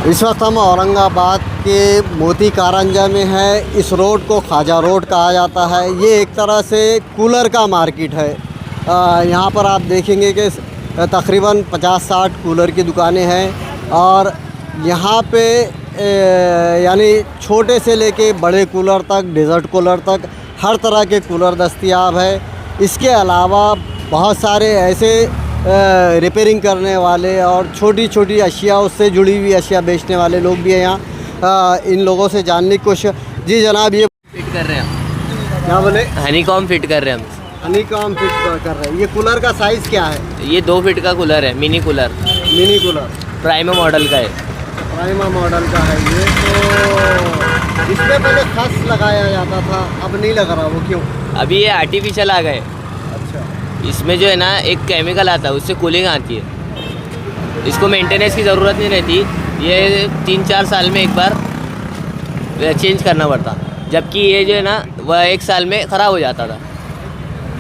इस वक्त हम औरंगाबाद के मोती कारंजा में है। इस रोड को ख्वाजा रोड कहा जाता है। ये एक तरह से कूलर का मार्केट है। यहाँ पर आप देखेंगे कि तकरीबन 50-60 कूलर की दुकानें हैं और यहाँ पे यानी छोटे से लेके बड़े कूलर तक, डेज़र्ट कूलर तक हर तरह के कूलर दस्तयाब है। इसके अलावा बहुत सारे ऐसे रिपेयरिंग करने वाले और छोटी छोटी अशिया, उससे जुड़ी हुई अशिया बेचने वाले लोग भी हैं यहाँ। इन लोगों से जानने की कोशिश। जी जनाब, ये फिट कर रहे हैं क्या बोले? हनीकॉम फिट कर रहे हैं हम। हनीकॉम फिट कर रहे हैं। ये कूलर का साइज़ क्या है? ये 2 फीट का कूलर है, mini cooler. Mini cooler prima model का है। प्राइमा मॉडल का है ये। तो इसमें पहले खस लगाया जाता था, अब नहीं लग रहा, वो क्यों? अभी ये आर्टिफिशियल आ गए। अच्छा, इसमें जो है ना एक केमिकल आता है, उससे कूलिंग आती है। इसको मेंटेनेंस की ज़रूरत नहीं रहती। ये 3-4 साल में एक बार चेंज करना पड़ता, जबकि ये जो है ना वह 1 साल में ख़राब हो जाता था।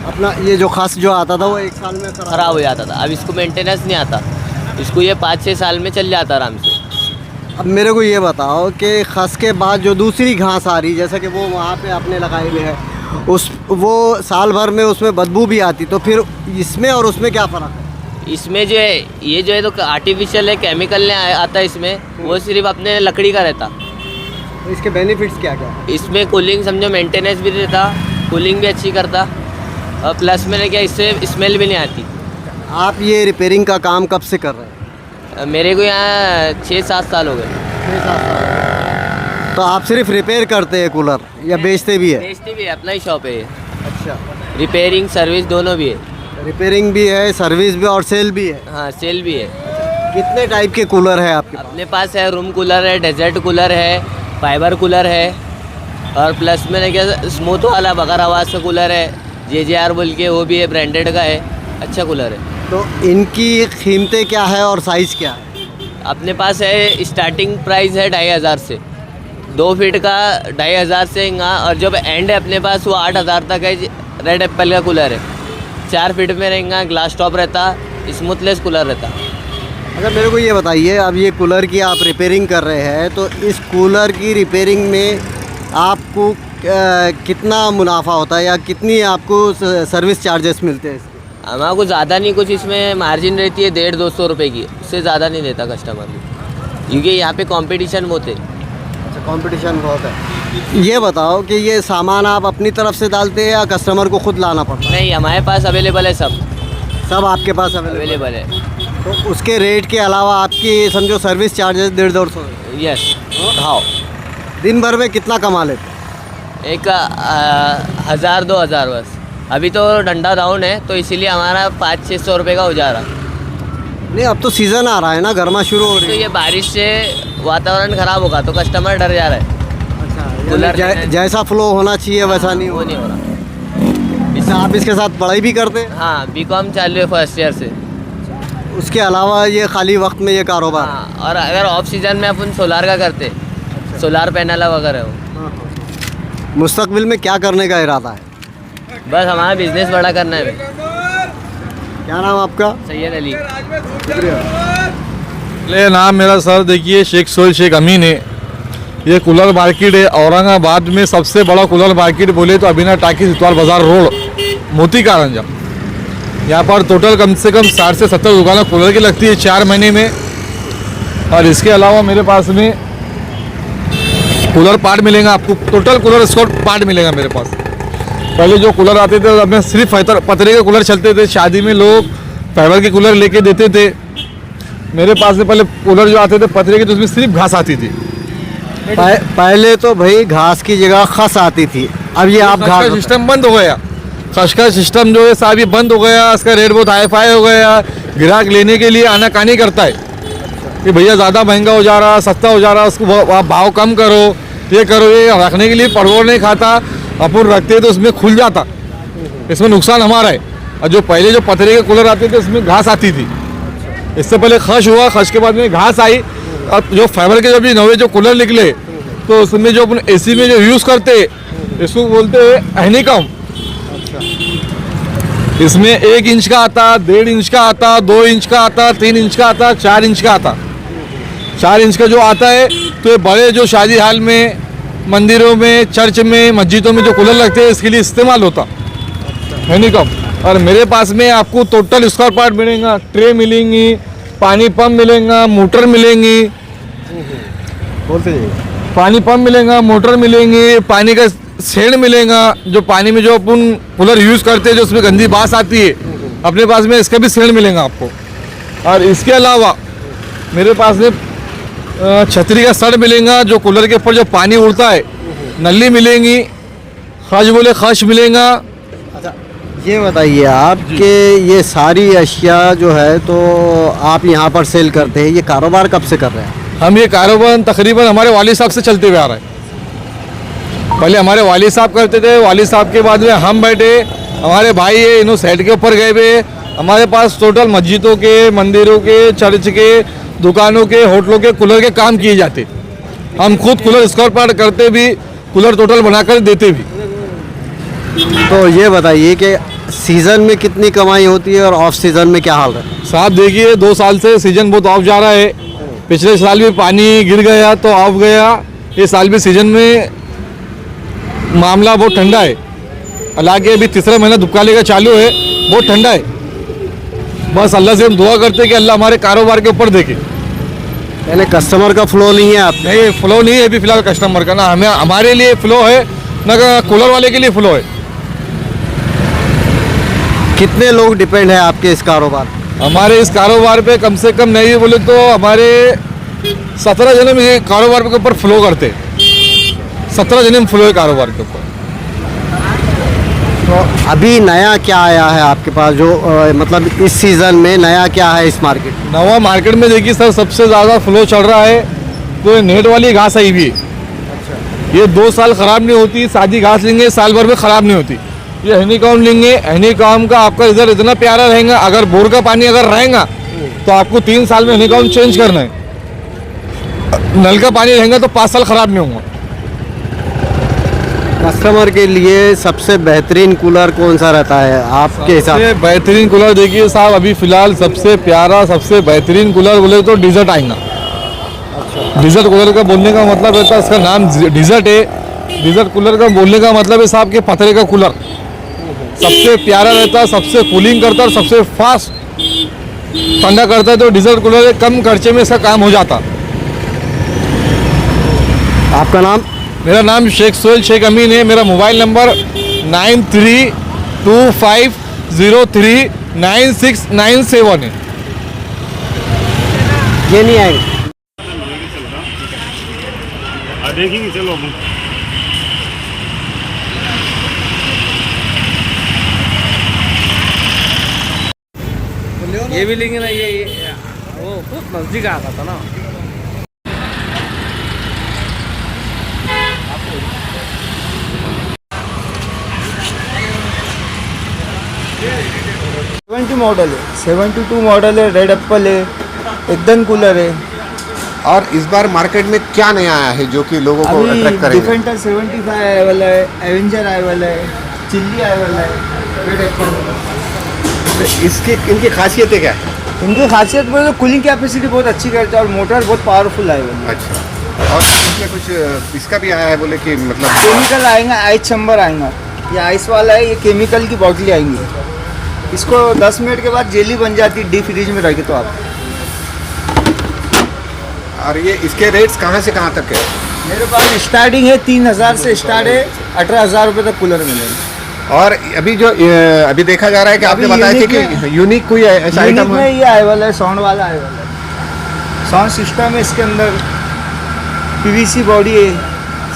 अपना ये जो खस जो आता था वो 1 साल में ख़राब हो जाता था। अब इसको मेंटेनेंस नहीं आता, इसको ये 5-6 साल में चल जाता आराम से। अब मेरे को ये बताओ कि खस के बाद जो दूसरी घास आ रही, जैसे कि वो वहाँ पे आपने लगाए हुए हैं, वो साल भर में उसमें बदबू भी आती, तो फिर इसमें और उसमें क्या फ़र्क है? इसमें जो है ये जो है तो आर्टिफिशियल है, केमिकल नहीं आता इसमें, वो सिर्फ अपने लकड़ी का रहता। तो इसके बेनिफिट्स क्या क्या है? इसमें कूलिंग समझो, मेंटेनेंस भी रहता, कूलिंग भी अच्छी करता और प्लस में क्या इससे स्मेल भी नहीं आती। आप ये रिपेयरिंग का काम कब से कर रहे हैं? मेरे को यहाँ 6-7 साल हो गए। 6-7 साल। तो आप सिर्फ रिपेयर करते हैं कूलर या बेचते भी है? बेचते भी है, अपना ही शॉप है ये। अच्छा, रिपेयरिंग सर्विस दोनों भी है। रिपेयरिंग भी है, सर्विस भी और सेल भी है। हाँ, सेल भी है। कितने टाइप के कूलर है आपके पास? अपने पास है रूम कूलर है, डेजर्ट कूलर है, फाइबर कूलर है और प्लस में क्या स्मूथ वाला बगैर आवाज़ का कूलर है, JJR बोल के, वो भी है, ब्रांडेड का है, अच्छा कूलर है। तो इनकी कीमतें क्या है और साइज़ क्या है? अपने पास है स्टार्टिंग प्राइस है 2500 से, 2 फीट का 2500 से यहाँ, और जब एंड है अपने पास वो 8000 तक है। रेड एप्पल का कूलर है, 4 फीट में रहेगा, ग्लास टॉप रहता, स्मूथलेस कूलर रहता। अच्छा, मेरे को ये बताइए, अब ये कूलर की आप रिपेयरिंग कर रहे हैं, तो इस कूलर की रिपेयरिंग में आपको कितना मुनाफा होता है या कितनी आपको सर्विस चार्जेस मिलते हैं? हमारे को ज़्यादा नहीं, कुछ इसमें मार्जिन रहती है 150-200 रुपये की, उससे ज़्यादा नहीं देता कस्टमर को, क्योंकि यहाँ पे कंपटीशन बहुत है। अच्छा, कंपटीशन बहुत है। ये बताओ कि ये सामान आप अपनी तरफ से डालते हैं या कस्टमर को खुद लाना पड़ता है? नहीं, हमारे पास अवेलेबल है, सब आपके पास अवेलेबल है। तो उसके रेट के अलावा आपकी समझो सर्विस चार्जेस 150-200? यस। हाँ। दिन भर में कितना कमा लेते? एक 1000-2000 बस। अभी तो डंडा डाउन है, तो इसीलिए हमारा 500-600 रुपये का हो जा रहा। नहीं, अब तो सीज़न आ रहा है ना, गर्मा शुरू हो तो रही है। ये बारिश से वातावरण ख़राब होगा तो कस्टमर डर जा रहा है। अच्छा, जैसा फ्लो होना चाहिए वैसा नहीं वो नहीं हो रहा। इससे आप इसके साथ पढ़ाई भी करते हैं? हाँ, BCom चालू है फर्स्ट ईयर से। उसके अलावा ये खाली वक्त में ये कारोबार? हाँ, और अगर ऑफ सीजन में अपन सोलार का करते, सोलार पैनल वगैरह हो। मुस्तकबिल में क्या करने का इरादा है? बस हमारा बिजनेस बड़ा करना है। क्या नाम आपका? सैयद अली। ले नाम मेरा सर देखिए शेख सोहेल शेख अमीन है। ये कूलर मार्केट है औरंगाबाद में, सबसे बड़ा कूलर मार्केट बोले तो अभिनव टाकी इतवार बाज़ार रोड, मोती कारंजा। यहाँ पर टोटल कम से कम 60 से 70 दुकानें कूलर की लगती है 4 महीने में। और इसके अलावा मेरे पास में कूलर पार्ट मिलेगा आपको, टोटल कूलर स्कॉट पार्ट मिलेगा मेरे पास। पहले जो कूलर आते थे अब में सिर्फ पतरे के कूलर चलते थे, शादी में लोग फाइबर के कूलर लेके देते थे। मेरे पास में पहले कूलर जो आते थे पतरे के, तो उसमें सिर्फ घास आती थी। पहले तो भाई घास की जगह खस आती थी, अब ये आप घास का सिस्टम बंद हो गया। खस का सिस्टम जो है साहब ये बंद हो गया, इसका रेट बहुत हाई फाई हो गया। ग्राहक लेने के लिए आनाकानी करता है कि भैया ज़्यादा महंगा हो जा रहा, सस्ता हो जा रहा, उसको आप भाव कम करो, ये करो। ये रखने के लिए परवड़ नहीं खाता, अपन रखते तो उसमें खुल जाता, इसमें नुकसान हमारा है। और जो पहले जो पतरे के कूलर आते थे उसमें घास आती थी, इससे पहले खश हुआ, खश के बाद में घास आई। और जो फाइबर के जब नवे जो कूलर निकले तो उसमें जो अपन AC में जो यूज़ करते इसको बोलते हैं हनीकॉम। इसमें 1 इंच का आता, 1.5 इंच का आता, 2 इंच का आता, 3 इंच का आता, 4 इंच का आता। 4 इंच का जो आता है, तो ये बड़े जो शादी हाल में, मंदिरों में, चर्च में, मस्जिदों में जो कूलर लगते हैं इसके लिए इस्तेमाल होता हैंडीकॉम। और मेरे पास में आपको टोटल स्क्वायर पार्ट मिलेगा, ट्रे मिलेंगी, पानी पंप मिलेगा, मोटर मिलेंगी, बोलते जाइए। पानी पंप मिलेगा, मोटर मिलेंगी, पानी का शेड मिलेगा, जो पानी में जो अपन कूलर यूज़ करते हैं जो उसमें गंदी बास आती है, अपने पास में इसका भी शेड मिलेगा आपको। और इसके अलावा मेरे पास में छतरी का सड़ मिलेगा, जो कूलर के ऊपर जो पानी उड़ता है, नली मिलेंगी, खश बोले खश मिलेगा। अच्छा, ये बताइए आपके ये सारी अशिया जो है तो आप यहाँ पर सेल करते हैं, ये कारोबार कब से कर रहे हैं? हम ये कारोबार तकरीबन हमारे वालिद साहब से चलते हुए आ रहे हैं। पहले हमारे वालिद साहब करते थे, वालिद साहब के बाद में हम बैठे, हमारे भाई है इन्हों सेट के ऊपर गए हुए। हमारे पास टोटल मस्जिदों के, मंदिरों के, चर्च के, दुकानों के, होटलों के कूलर के काम किए जाते। हम खुद कूलर स्क्वायर पार्ट करते भी, कूलर टोटल बनाकर देते भी। तो ये बताइए कि सीज़न में कितनी कमाई होती है और ऑफ सीज़न में क्या हाल है? साहब देखिए 2 साल से सीजन बहुत ऑफ जा रहा है। पिछले साल भी पानी गिर गया तो ऑफ गया, ये साल भी सीजन में मामला बहुत ठंडा है। हालांकि अभी तीसरा महीना दुकाले का चालू है, बहुत ठंडा है। बस अल्लाह से हम दुआ करते हैं कि अल्लाह हमारे कारोबार के ऊपर देखे। यानी कस्टमर का फ्लो नहीं है आप? नहीं, फ्लो नहीं है अभी फिलहाल कस्टमर का, ना हमें हमारे लिए फ्लो है ना कूलर वाले के लिए फ्लो है। कितने लोग डिपेंड है आपके इस कारोबार? हमारे इस कारोबार पे कम से कम नहीं बोले तो हमारे 17 जने ये कारोबार के ऊपर फ्लो करते, 17 जने फ्लो है कारोबार के ऊपर। तो अभी नया क्या आया है आपके पास जो मतलब इस सीज़न में नया क्या है इस मार्केट में? नवा मार्केट में देखिए सर, सबसे ज़्यादा फ्लो चल रहा है तो ये नेट वाली घास आई भी है। ये 2 साल ख़राब नहीं होती, सादी घास लेंगे साल भर में ख़राब नहीं होती। ये हनीकॉम लेंगे, हनीकॉम का आपका रिजल्ट इतना प्यारा रहेगा, अगर बोर का पानी अगर रहेगा तो आपको 3 साल में हनीकॉम चेंज करना है। नल का पानी रहेगा तो 5 साल ख़राब नहीं होगा। कस्टमर के लिए सबसे बेहतरीन कूलर कौन सा रहता है आपके हिसाब से? सबसे बेहतरीन कूलर देखिए साहब, अभी फ़िलहाल सबसे प्यारा, सबसे बेहतरीन कूलर बोले तो डिज़र्ट आएगा। डिज़र्ट कूलर का बोलने का मतलब रहता है, इसका नाम डिज़र्ट है। डिज़र्ट कूलर का बोलने का मतलब है साहब के पतरे का कूलर सबसे प्यारा रहता है, सबसे कूलिंग करता है और सबसे फास्ट ठंडा करता है। तो डिज़र्ट कूलर कम खर्चे में इसका काम हो जाता। आपका नाम? मेरा नाम शेख सोहेल शेख अमीन है। मेरा मोबाइल नंबर 9325039697 है। ये नहीं आएंगे? देखेंगे चलो। ये भी लेंगे ना, ये वो बहुत नजदीक आता था ना। मॉडल है, 72 मॉडल है, रेड एप्पल है, एकदम कूलर है। और इस बार मार्केट में क्या नया आया है जो कि लोगों को अट्रैक्ट करेगा? डिफेंडर 75 अवेलेबल है, एवेंजर अवेलेबल है, चिल्ली अवेलेबल है, रेड एप्पल। इसकी इनकी खासियतें क्या है? इनकी खासियत बोले तो कूलिंग कैपेसिटी बहुत अच्छी करता है और मोटर बहुत पावरफुल अवेलेबल है। अच्छा, और इसमें कुछ इसका भी आया है बोले कि मतलब केमिकल आएगा, आइस चैम्बर आएगा। ये आइस वाला है, ये केमिकल की बॉटली आएंगी। इसको 10 मिनट के बाद जेली बन जाती है डीप फ्रीज में रखे तो आप। और ये इसके रेट्स कहाँ से कहाँ तक है? मेरे पास स्टार्टिंग है 3000 से स्टार्ट है, 18,000 रुपये तक कूलर मिलेगा। और अभी जो अभी देखा जा रहा है कि आपने अभी बताया यूनिक कि यूनिक कोई ऐसा यूनिक आइटम में है? ये अवेलेबल है, साउंड वाला अवेलेबल है। साउंड सिस्टम है इसके अंदर, पीवीसी बॉडी है,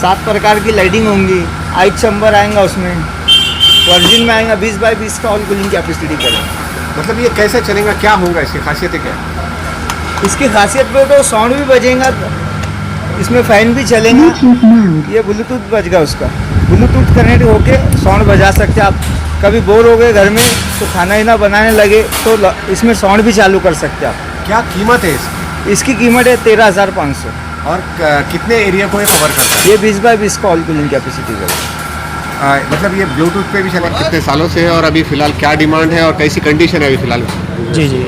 7 प्रकार की लाइटिंग होंगी, आइस चैम्बर आएगा उसमें, वर्जिन में आएगा 20 बाई 20 का ऑल कूलिंग कैपेसिटी करेगा। मतलब ये कैसे चलेगा, क्या होगा, इसकी खासियतें क्या है? इसकी खासियत पे तो साउंड भी बजेगा, इसमें फैन भी चलेगा। ये ब्लूटूथ बजेगा, उसका ब्लूटूथ कनेक्ट होके साउंड बजा सकते हैं आप। कभी बोर हो गए घर में तो खाना ही ना बनाने लगे तो इसमें साउंड भी चालू कर सकते हैं आप। क्या कीमत है इसकी? इसकी कीमत है 13,500। और कितने एरिया को ये कवर करता है? ये 20 बाई 20 का ऑल कूलिंग कैपेसिटी है। मतलब ये ब्लूटूथ पे भी चलेगा? कितने सालों से है और अभी फिलहाल क्या डिमांड है और कैसी कंडीशन है अभी फिलहाल? जी जी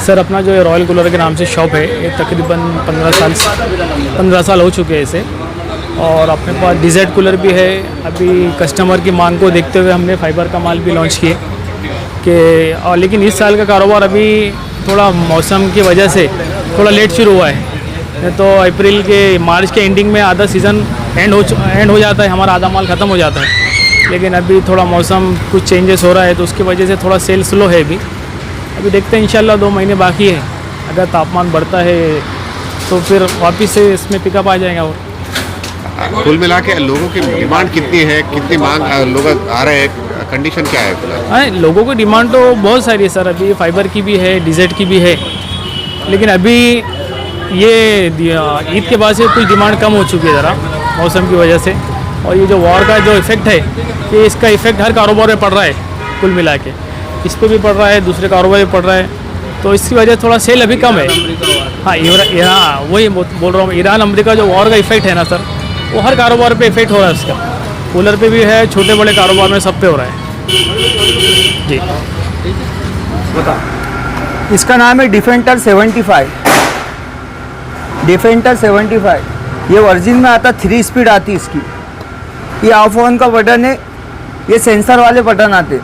सर अपना जो है रॉयल कूलर के नाम से शॉप है, ये तकरीबन 15 साल हो चुके हैं इसे। और अपने पास DZ कूलर भी है। अभी कस्टमर की मांग को देखते हुए हमने फाइबर का माल भी लॉन्च किए कि लेकिन इस साल का कारोबार अभी थोड़ा मौसम की वजह से थोड़ा लेट शुरू हुआ है। तो अप्रैल के मार्च के एंडिंग में आधा सीज़न एंड हो जाता है, हमारा आधा माल ख़त्म हो जाता है। लेकिन अभी थोड़ा मौसम कुछ चेंजेस हो रहा है तो उसकी वजह से थोड़ा सेल स्लो है अभी देखते हैं। इंशाल्लाह 2 महीने बाकी है, अगर तापमान बढ़ता है तो फिर वापस से इसमें पिकअप आ जाएगा। और कुल मिला के लोगों की डिमांड कितनी है, कितनी मांग लोग आ रहे हैं, कंडीशन क्या है फिलहाल? हाँ, लोगों की डिमांड तो बहुत सारी है सर। अभी फाइबर की भी है, DZ की भी है, लेकिन अभी ये ईद के बाद से कुछ डिमांड कम हो चुकी है ज़रा मौसम की वजह से। और ये जो वॉर का जो इफ़ेक्ट है, ये इसका इफ़ेक्ट हर कारोबार में पड़ रहा है। कुल मिला के इस पर भी पड़ रहा है, दूसरे कारोबार में पड़ रहा है, तो इसकी वजह थोड़ा सेल अभी कम है। हाँ, ईरान, वही बोल रहा हूँ, ईरान अमेरिका जो वॉर का इफ़ेक्ट है ना सर, वो हर कारोबार पे इफ़ेक्ट हो रहा है उसका। कूलर पे भी है, छोटे बड़े कारोबार में सब पे हो रहा है जी। बता, इसका नाम है डिफेंडर 75। डिफेंडर 75 ये वर्जिन में आता, 3 स्पीड आती इसकी। ये ऑफ ऑन का बटन है, ये सेंसर वाले बटन आते।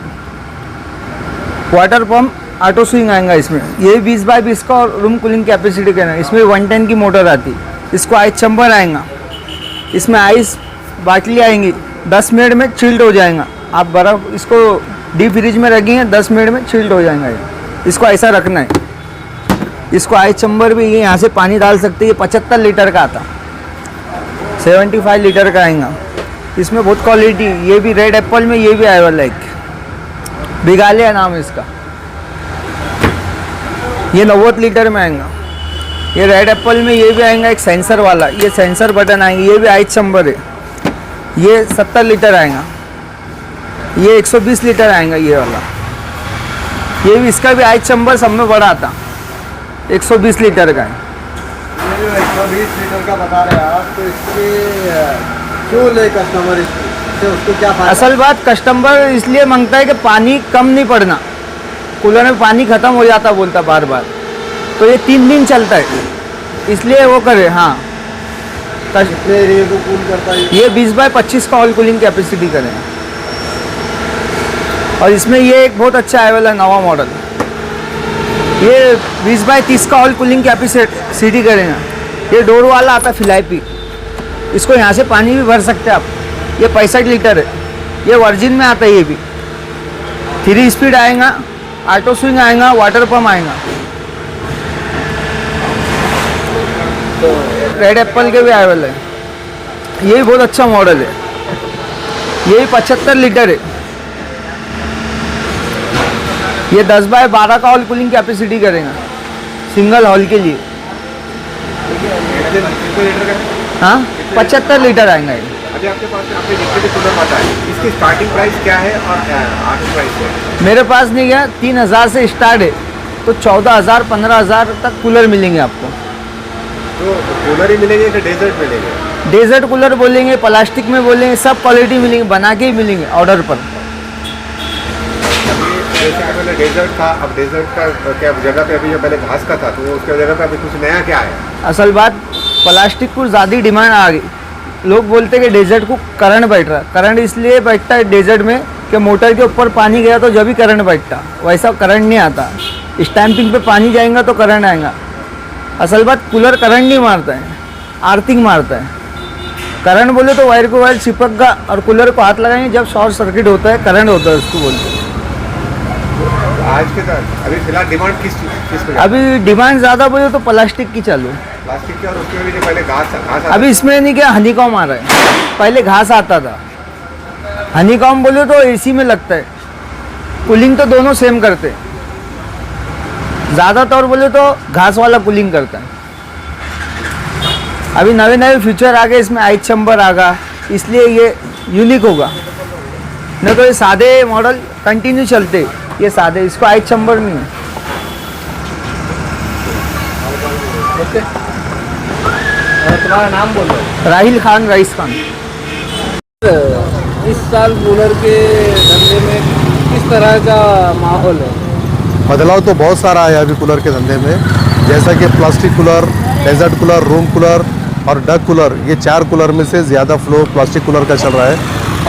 वाटर पम्प ऑटो स्विंग आएगा इसमें। ये 20 बाई 20 का और रूम कूलिंग कैपेसिटी का है। इसमें 110 की मोटर आती। इसको आइस चैम्बर आएगा, इसमें आइस बाटली आएंगी, 10 मिनट में चिल्ड हो जाएगा। आप बर्फ़ इसको डीप फ्रिज में रखेंगे, 10 मिनट में चिल्ड हो जाएगा। इसको ऐसा रखना है। इसको आइस चैम्बर भी, ये यहाँ से पानी डाल सकते हैं। ये 75 लीटर का आता, 75 लीटर का आएगा। इसमें बहुत क्वालिटी, ये भी रेड एप्पल में ये भी आया वाला है, बिगालिया नाम है इसका। ये 90 लीटर में आएगा। ये रेड एप्पल में ये भी आएगा, एक सेंसर वाला, ये सेंसर बटन आएंगे। ये भी आइस चैम्बर है, ये 70 लीटर आएगा। ये 120 लीटर आएगा ये वाला। ये भी, इसका भी आइस चैम्बर सब में बड़ा आता, 120 लीटर का है। ये जो 120 लीटर का बता रहे हैं आप, तो इसके क्यों ले कस्टमर इससे, उसको क्या फायदा? असल बात, कस्टमर इसलिए मांगता है कि पानी कम नहीं पड़ना, कूलर में पानी ख़त्म हो जाता बोलता बार बार, तो ये 3 दिन चलता है, इसलिए वो करे। हाँ, कितने एरिया को कूल करता है? ये 20 बाई 25 का ऑल कूलिंग कैपेसिटी करेगा। और इसमें ये एक बहुत अच्छा आया वाला नवा मॉडल, ये 20 बाई 30 का ऑल कूलिंग कैपेसिटी करेगा। ये डोर वाला आता फिलाइपी, इसको यहाँ से पानी भी भर सकते हैं आप। ये 65 लीटर है, ये वर्जिन में आता है। ये भी 3 स्पीड आएगा, ऑटो स्विंग आएगा, वाटर पम्प आएगा। रेड एप्पल के भी अवेलेबल है। ये भी बहुत अच्छा मॉडल है, ये भी 75 लीटर है। ये 10 बाय 12 का ऑल कूलिंग कैपेसिटी करेगा सिंगल हॉल के लिए। हाँ, 75 लीटर आएगा ये। अभी आपके पास आपने जितने भी कूलर आता है, इसकी स्टार्टिंग प्राइस क्या है और आखिरी प्राइस क्या है? मेरे पास नहीं गया, 3000 से स्टार्ट है, तो 14,000 15,000 तक कूलर मिलेंगे आपको। तो कूलर ही मिलेंगे कि डेजर्ट मिलेंगे? डेजर्ट कूलर बोलेंगे, प्लास्टिक में बोलेंगे, सब क्वालिटी मिलेंगे, बना के ही मिलेंगे ऑर्डर पर। जैसे पहले डेजर्ट था, अब डेजर्ट का क्या जगह पे अभी जो पहले घास का था, तो वो उसके जगह पे अभी कुछ नया क्या है? असल बात, प्लास्टिक को ज़्यादा डिमांड आ गई। लोग बोलते हैं कि डेजर्ट को करंट बैठ रहा है। करंट इसलिए बैठता है डेजर्ट में कि मोटर के ऊपर पानी गया तो जब भी करंट बैठता, वैसा करंट नहीं आता। स्टैंपिंग पे पानी जाएगा तो करंट आएगा। असल बात, कूलर करंट नहीं मारता है, आर्थिंग मारता है। करंट बोले तो वायर को वायर चिपक गया और कूलर को हाथ लगाएंगे, जब शॉर्ट सर्किट होता है करंट होता है, उसको बोलते हैं। आज के तक अभी फिलहाल डिमांड किस पे? अभी डिमांड ज़्यादा बोले तो प्लास्टिक की चालू है। प्लास्टिक की, और उसके भी जो पहले घास अभी इसमें नहीं क्या, हनीकॉम आ रहा है। पहले घास आता था। हनीकॉम बोले तो एसी में लगता है, कूलिंग तो दोनों सेम करते हैं। ज़्यादातर बोले तो घास वाला कूलिंग करता है। अभी नए नए फीचर आ गए इसमें, आइस चैम्बर आ गया, इसलिए ये यूनिक होगा। नहीं तो ये सादे मॉडल कंटिन्यू चलते, ये सादे, इसको आइस चैम्बर नहीं है। ओके, तुम्हारा नाम बोलो। राहिल खान, रईस खान। इस साल कूलर के धंधे में किस तरह का माहौल है? बदलाव तो बहुत सारा आया अभी कूलर के धंधे में, जैसा कि plastic cooler, desert cooler, room cooler और डक कूलर, ये 4 कूलर में से ज़्यादा फ्लो प्लास्टिक कूलर का चल रहा है।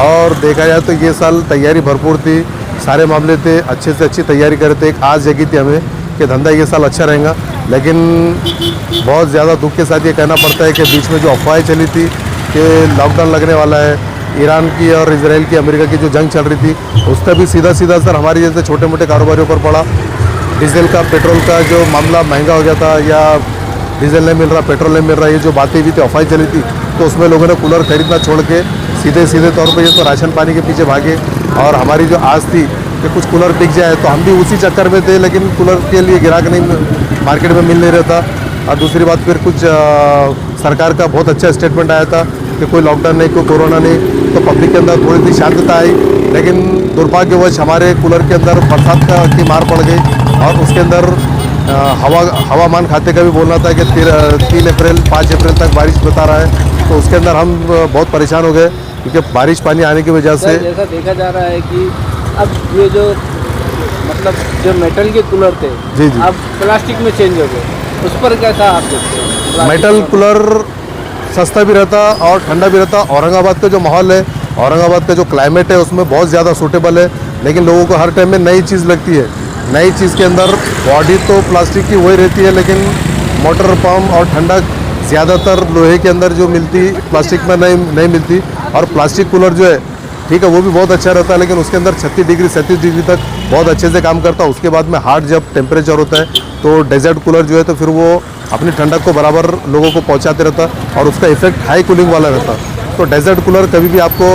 और देखा जाए तो ये साल तैयारी भरपूर थी, सारे मामले थे, अच्छे से अच्छी तैयारी करे थे। एक आस जगी थी हमें कि धंधा ये साल अच्छा रहेगा, लेकिन बहुत ज़्यादा दुख के साथ ये कहना पड़ता है कि बीच में जो अफवाहें चली थी कि लॉकडाउन लगने वाला है, ईरान की और इजराइल की, अमेरिका की जो जंग चल रही थी, उसका भी सीधा सीधा असर हमारे जैसे छोटे मोटे कारोबारियों पर पड़ा। डीजल का, पेट्रोल का जो मामला महंगा हो गया था, या डीजल नहीं मिल रहा, पेट्रोल नहीं मिल रहा, ये जो बातें भी थी, अफवाहें चली थी, तो उसमें लोगों ने कूलर खरीदना छोड़ के सीधे तौर पे ये तो राशन पानी के पीछे भागे। और हमारी जो आस थी कि कुछ कूलर बिक जाए, तो हम भी उसी चक्कर में थे, लेकिन कूलर के लिए ग्राहक नहीं, मार्केट में मिल नहीं रहा था। और दूसरी बात फिर कुछ सरकार का बहुत अच्छा स्टेटमेंट आया था कि कोई लॉकडाउन नहीं, कोई कोरोना नहीं, तो पब्लिक के अंदर थोड़ी सी शांतता आई। लेकिन दुर्भाग्यवश हमारे कूलर के अंदर बरसात की मार पड़ गई, और उसके अंदर हवामान खाते का भी बोलना था कि 3 अप्रैल 5 अप्रैल तक बारिश बता रहा है, तो उसके अंदर हम बहुत परेशान हो गए, क्योंकि बारिश पानी आने की वजह से। जैसा देखा जा रहा है कि अब ये जो मतलब जो मेटल के कूलर थे, जी अब प्लास्टिक में चेंज हो गए, उस पर कैसा आप देखते हैं? मेटल कूलर सस्ता भी रहता और ठंडा भी रहता। औरंगाबाद का जो माहौल है, औरंगाबाद का जो क्लाइमेट है, उसमें बहुत ज़्यादा सूटेबल है, लेकिन लोगों को हर टाइम में नई चीज़ लगती है। नई चीज़ के अंदर बॉडी तो प्लास्टिक की वही रहती है, लेकिन मोटर पंप और ठंडक ज़्यादातर लोहे के अंदर जो मिलती, प्लास्टिक में नहीं मिलती। और प्लास्टिक कूलर जो है, ठीक है, वो भी बहुत अच्छा रहता है, लेकिन उसके अंदर 36 डिग्री 37 डिग्री तक बहुत अच्छे से काम करता है। उसके बाद में हार्ड जब टेम्परेचर होता है, तो डेजर्ट कूलर जो है, तो फिर वो अपनी ठंडक को बराबर लोगों को पहुंचाते रहता, और उसका इफेक्ट हाई कूलिंग वाला रहता। तो डेजर्ट कूलर कभी भी आपको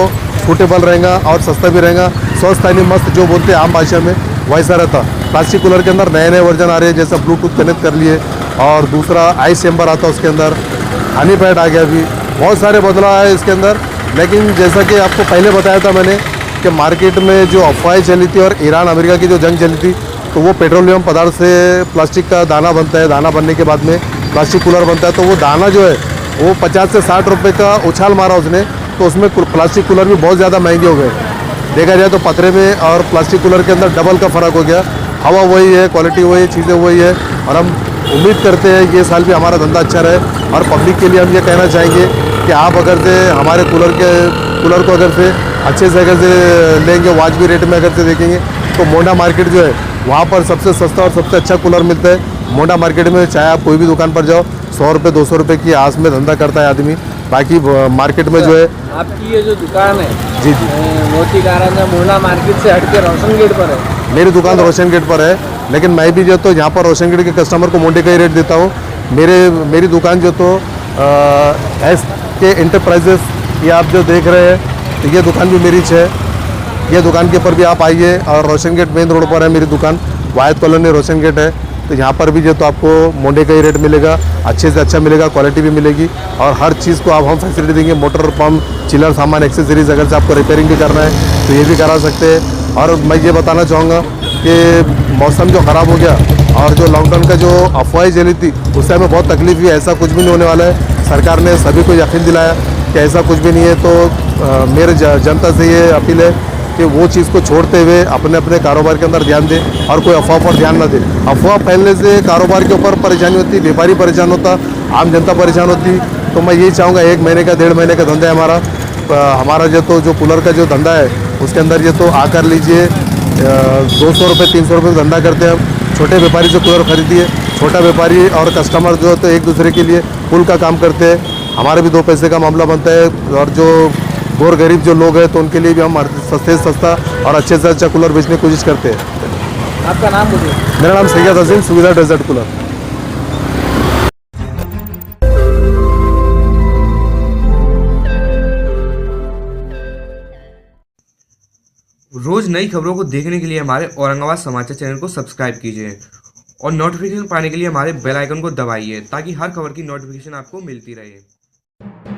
सूटेबल रहेगा और सस्ता भी रहेगा, स्वस्थ यानी मस्त जो बोलते हैं आम भाषा में, वैसा रहता। प्लास्टिक कूलर के अंदर नए वर्जन आ रहे हैं, जैसा ब्लूटूथ कनेक्ट कर लिए, और दूसरा आइस चैम्बर आता है, उसके अंदर हनी पैड आ गया, अभी बहुत सारे बदलाव आए इसके अंदर। लेकिन जैसा कि आपको पहले बताया था मैंने कि मार्केट में जो अफवाहें चली थी और ईरान अमेरिका की जो जंग चली थी, तो वो पेट्रोलियम पदार्थ से प्लास्टिक का दाना बनता है, दाना बनने के बाद में प्लास्टिक कूलर बनता है। तो वो दाना जो है वो 50 से 60 रुपये का उछाल मारा उसने, तो उसमें प्लास्टिक कूलर भी बहुत ज़्यादा महंगे हो गए। देखा जाए तो पतरे में और प्लास्टिक कूलर के अंदर डबल का फ़र्क हो गया। हवा वही है, क्वालिटी वही है, चीज़ें वही है, और हम उम्मीद करते हैं ये साल भी हमारा धंधा अच्छा रहे। और पब्लिक के लिए हम ये कहना चाहेंगे कि आप अगर से हमारे कूलर को अगर से अच्छे से अगर से लेंगे, वाजबी रेट में अगर से देखेंगे, तो मोंडा मार्केट जो है वहाँ पर सबसे सस्ता और सबसे अच्छा कूलर मिलता है। मोंडा मार्केट में चाहे आप कोई भी दुकान पर जाओ, 100 रुपये 200 रुपये की आस में धंधा करता है आदमी। बाकी मार्केट में जो है, आपकी ये जो दुकान है, जी मोती कारंजा मोंडा मार्केट से हट के रोशन गेट पर है। मेरी दुकान रोशन गेट पर है, लेकिन मैं भी जो तो यहाँ पर रोशन गेट के कस्टमर को मोंडे का ही रेट देता हूँ। मेरी दुकान जो तो SK एंटरप्राइजेस, ये आप जो देख रहे हैं, तो ये दुकान भी मेरी है। ये दुकान के ऊपर भी आप आइए, और रोशन गेट मेन रोड पर है मेरी दुकान, वायद कॉलोनी रोशन गेट है। तो यहाँ पर भी जो तो आपको मोंडे का ही रेट मिलेगा, अच्छे से अच्छा मिलेगा, क्वालिटी भी मिलेगी, और हर चीज़ को आप हम फैसिलिटी देंगे। मोटर पंप, चिलर सामान, एक्सेसरीज, अगर से आपको रिपेयरिंग भी करना है तो ये भी करा सकते हैं। और मैं ये बताना चाहूँगा कि मौसम जो ख़राब हो गया और जो लॉकडाउन का जो अफवाहें चली थी, उससे हमें बहुत तकलीफ हुई। ऐसा कुछ भी नहीं होने वाला है, सरकार ने सभी को यकीन दिलाया कि ऐसा कुछ भी नहीं है। तो मेरे जनता से ये अपील है कि वो चीज़ को छोड़ते हुए अपने अपने कारोबार के अंदर ध्यान दें, और कोई अफवाह पर ध्यान ना दें। अफवाह फैलने से कारोबार के ऊपर परेशानी होती, व्यापारी परेशान होता, आम जनता परेशान होती। तो मैं यही चाहूँगा, 1 महीने का 1.5 महीने का धंधा है हमारा जो कूलर का जो धंधा है, उसके अंदर ये तो आकर लीजिए, 200 रुपये 300 रुपये का धंधा करते हैं हम। छोटे व्यापारी से कूलर खरीदिए, छोटा व्यापारी और कस्टमर जो है तो एक दूसरे के लिए पुल का काम करते हैं। हमारे भी 2 पैसे का मामला बनता है, और जो गौर गरीब जो लोग हैं, तो उनके लिए भी हम सस्ते से सस्ता और अच्छे से अच्छा कूलर बेचने की कोशिश करते हैं। आपका नाम बोलिए। मेरा नाम सैयद अजीम, सुविधा डेजर्ट कूलर। रोज नई खबरों को देखने के लिए हमारे औरंगाबाद समाचार चैनल को सब्सक्राइब कीजिए, और नोटिफिकेशन पाने के लिए हमारे बेल आइकन को दबाइए, ताकि हर खबर की नोटिफिकेशन आपको मिलती रहे।